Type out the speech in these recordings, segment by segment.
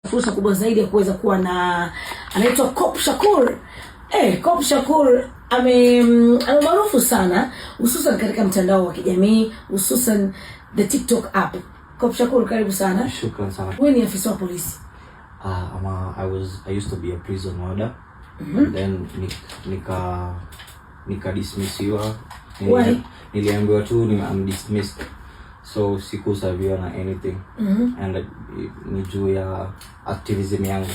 Fursa kubwa zaidi ya kuweza kuwa na anaitwa Cop Shakur. Cop Shakur ame maarufu sana hususan katika mtandao wa kijamii, hususan the TikTok app. Cop Shakur, karibu sana. Shukran sana. Wewe ni afisa wa polisi? I used to be a prison warder. Then nika dismissiwa. Niliambiwa tu I'm dismissed. So sikusaviwa na anything. And ni juu ya activism yangu.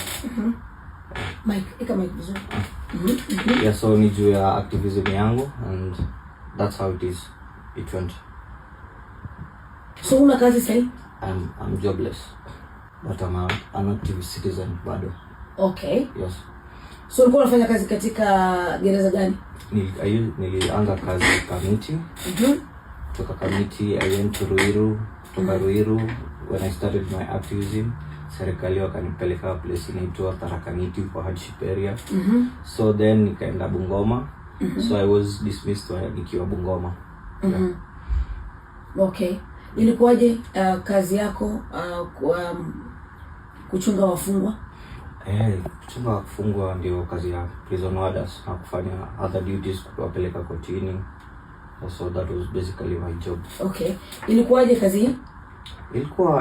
Mike vizuri. Yeah, so ni juu ya activism yangu, and that's how it went. So una kazi sahi? I'm jobless, but I'm an active citizen bado. Okay. Yes. So ulikuwa unafanya kazi katika gereza gani? Nilianza kazi Kamiti. Toka Kamiti I went to Ruiru. Toka Ruiru, when I started my activism, serikali wakanipeleka place inaitwa Tarakaniti kwa hardship area. So then nikaenda Bungoma. So I was dismissed nikiwa Bungoma. Okay. Ilikuwaje kazi yako kuchunga wafungwa? Kuchunga wafungwa ndio kazi ya prison warders, na kufanya other duties, kuwapeleka kotini. So that was basically my job. Okay. Ilikuwaje kazi hii?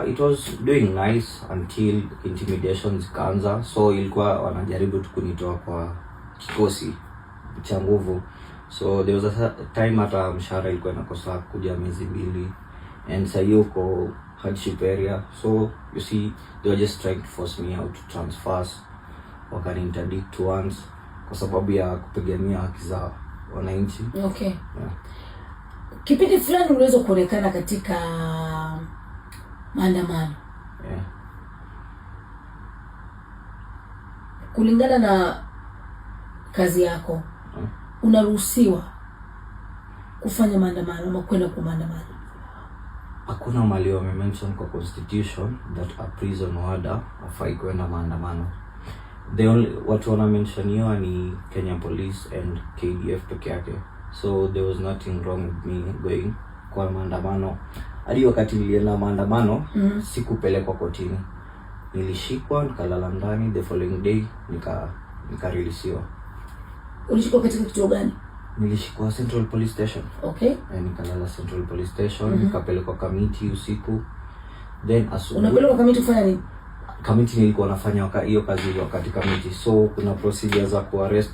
It was doing nice until intimidation zikaanza. So ilikuwa wanajaribu tu kunitoa kwa kikosi cha nguvu. So there was a time hata mshahara ilikuwa inakosa kuja miezi 2, and sasa yuko hardship area. So you see, they were just trying to force me out to transfers. Wakani interdict once kwa sababu ya kupigania haki za wananchi. Okay. Yeah. Kipindi fulani uliweza kuonekana katika maandamano. Yeah. Kulingana na kazi yako, unaruhusiwa kufanya maandamano ama kwenda kwa maandamano? Hakuna mali wame-mention kwa constitution that a prison warder hafai kwenda maandamano. The only watu wana-mention hiyo ni Kenya Police and KDF peke yake. So there was nothing wrong with me going kwa maandamano. Hadi wakati nilienda maandamano, sikupelekwa kotini. Nilishikwa, nikalala ndani, the following day nikareleasiwa. Ulishikwa katika kituo gani? Nilishikwa Central Police Station. Okay. Nikalala Central Police Station, nikapelekwa Kamiti usiku. Then asubuhi. Unapelekwa Kamiti kufanya nini? Kamiti nilikuwa nafanya hiyo kazi wakati Kamiti. So kuna procedure za kuarrest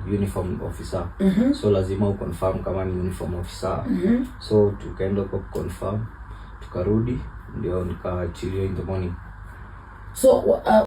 uniform officer. So lazima uconfirm kama ni uniform officer. So tukaenda kwa confirm, tukarudi, ndio nikaachiliwa in the morning. So